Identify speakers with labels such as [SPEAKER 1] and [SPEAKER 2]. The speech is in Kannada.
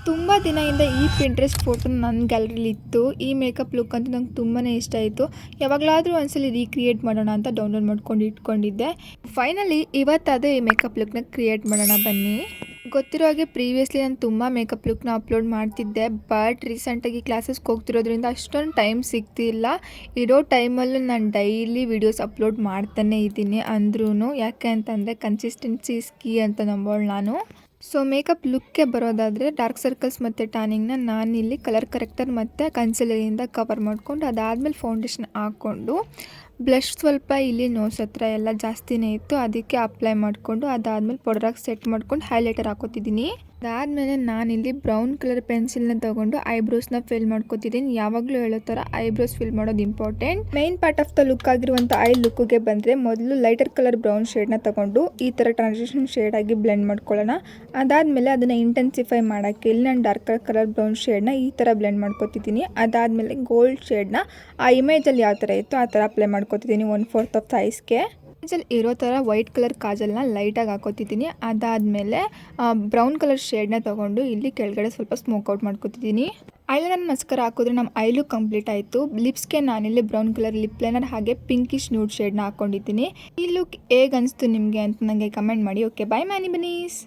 [SPEAKER 1] ತುಂಬ ದಿನದಿಂದ ಈ ಪಿಂಟ್ರೆಸ್ಟ್ ಫೋಟೋ ನನ್ನ ಗ್ಯಾಲರಿಲಿ ಇತ್ತು. ಈ ಮೇಕಪ್ ಲುಕ್ ಅಂತೂ ನಂಗೆ ತುಂಬಾ ಇಷ್ಟ ಆಯಿತು. ಯಾವಾಗಲಾದರೂ ಒಂದ್ಸಲಿ ರೀಕ್ರಿಯೇಟ್ ಮಾಡೋಣ ಅಂತ ಡೌನ್ಲೋಡ್ ಮಾಡ್ಕೊಂಡು ಇಟ್ಕೊಂಡಿದ್ದೆ. ಫೈನಲಿ ಇವತ್ತಾದರೆ ಈ ಮೇಕಪ್ ಲುಕ್ನ ಕ್ರಿಯೇಟ್ ಮಾಡೋಣ ಬನ್ನಿ. ಗೊತ್ತಿರೋ ಹಾಗೆ ಪ್ರೀವಿಯಸ್ಲಿ ನಾನು ತುಂಬ ಮೇಕಪ್ ಲುಕ್ನ ಅಪ್ಲೋಡ್ ಮಾಡ್ತಿದ್ದೆ. ಬಟ್ ರೀಸೆಂಟಾಗಿ ಕ್ಲಾಸಸ್ಗೆ ಹೋಗ್ತಿರೋದ್ರಿಂದ ಅಷ್ಟೊಂದು ಟೈಮ್ ಸಿಗ್ತಿಲ್ಲ. ಇರೋ ಟೈಮಲ್ಲೂ ನಾನು ಡೈಲಿ ವೀಡಿಯೋಸ್ ಅಪ್ಲೋಡ್ ಮಾಡ್ತಾನೆ ಇದ್ದೀನಿ ಅಂದ್ರೂ. ಯಾಕೆ ಅಂತಂದರೆ ಕನ್ಸಿಸ್ಟೆನ್ಸಿ ಇಸ್ ಕೀ ಅಂತ ನಂಬೋಳು ನಾನು. ಸೊ ಮೇಕಪ್ ಲುಕ್ಗೆ ಬರೋದಾದರೆ ಡಾರ್ಕ್ ಸರ್ಕಲ್ಸ್ ಮತ್ತು ಟ್ಯಾನಿಂಗ್ನ ನಾನಿಲ್ಲಿ ಕಲರ್ ಕರೆಕ್ಟರ್ ಮತ್ತು ಕನ್ಸಿಲರಿಂದ ಕವರ್ ಮಾಡಿಕೊಂಡು ಅದಾದಮೇಲೆ ಫೌಂಡೇಶನ್ ಹಾಕ್ಕೊಂಡು ಬ್ಲಷ್ ಸ್ವಲ್ಪ ಇಲ್ಲಿ ನೋಸ್ ಹತ್ರ ಎಲ್ಲ ಜಾಸ್ತಿನೇ ಇತ್ತು, ಅದಕ್ಕೆ ಅಪ್ಲೈ ಮಾಡಿಕೊಂಡು ಅದಾದಮೇಲೆ ಪೌಡರಾಗಿ ಸೆಟ್ ಮಾಡ್ಕೊಂಡು ಹೈಲೈಟರ್ ಹಾಕೋತಿದ್ದೀನಿ. ಅದಾದಮೇಲೆ ನಾನಿಲ್ಲಿ ಬ್ರೌನ್ ಕಲರ್ ಪೆನ್ಸಿಲ್ನ ತೊಗೊಂಡು ಐಬ್ರೋಸ್ನ ಫಿಲ್ ಮಾಡ್ಕೋತಿದ್ದೀನಿ. ಯಾವಾಗಲೂ ಹೇಳೋ ಥರ ಐಬ್ರೋಸ್ ಫಿಲ್ ಮಾಡೋದು important. Main part of the look ಆಗಿರುವಂಥ ಐ ಲುಕ್ಗೆ ಬಂದರೆ ಮೊದಲು ಲೈಟರ್ ಕಲರ್ ಬ್ರೌನ್ ಶೇಡ್ನ ತೊಗೊಂಡು ಈ ಥರ ಟ್ರಾನ್ಸಿಷನ್ ಶೇಡ್ ಆಗಿ ಬ್ಲೆಂಡ್ ಮಾಡ್ಕೊಳ್ಳೋಣ. ಅದಾದಮೇಲೆ ಅದನ್ನು ಇಂಟೆನ್ಸಿಫೈ ಮಾಡೋಕ್ಕೆ ಇಲ್ಲಿ ನಾನು ಡಾರ್ಕರ್ ಕಲರ್ ಬ್ರೌನ್ ಶೇಡ್ನ ಈ ಥರ ಬ್ಲೆಂಡ್ ಮಾಡ್ಕೋತಿದ್ದೀನಿ. ಅದಾದಮೇಲೆ ಗೋಲ್ಡ್ ಶೇಡ್ನ ಆ ಇಮೇಜಲ್ಲಿ ಯಾವ ಥರ ಇತ್ತು ಆ ಥರ ಅಪ್ಲೈ ಮಾಡ್ಕೋತಿದ್ದೀನಿ 1/4 ಆಫ್ ದ ಐಸ್ಗೆ. ಇಮೇಜಲ್ಲಿ ಇರೋ ಥರ ವೈಟ್ ಕಲರ್ ಕಾಜಲ್ನ ಲೈಟಾಗಿ ಹಾಕೋತಿದ್ದೀನಿ. ಅದಾದಮೇಲೆ ಬ್ರೌನ್ ಕಲರ್ ಶೇಡ್ನ ತೊಗೊಂಡು ಇಲ್ಲಿ ಕೆಳಗಡೆ ಸ್ವಲ್ಪ ಸ್ಮೋಕ್ ಔಟ್ ಮಾಡ್ಕೋತಿದ್ದೀನಿ. ಐಲೈನರ್ ಮಸ್ಕರ ಹಾಕಿದ್ರೆ ನಮ್ಮ ಐ ಲುಕ್ ಕಂಪ್ಲೀಟ್ ಆಯಿತು. ಲಿಪ್ಸ್ಗೆ ನಾನಿಲ್ಲಿ ಬ್ರೌನ್ ಕಲರ್ ಲಿಪ್ ಲೈನರ್ ಹಾಗೆ ಪಿಂಕಿಶ್ ನ್ಯೂಡ್ ಶೇಡ್ನ ಹಾಕ್ಕೊಂಡಿದ್ದೀನಿ. ಈ ಲುಕ್ ಹೇಗೆ ಅನಿಸ್ತು ನಿಮಗೆ ಅಂತ ನನಗೆ ಕಮೆಂಟ್ ಮಾಡಿ. ಓಕೆ, ಬಾಯ್ ಮ್ಯಾನಿ ಬನೀಸ್.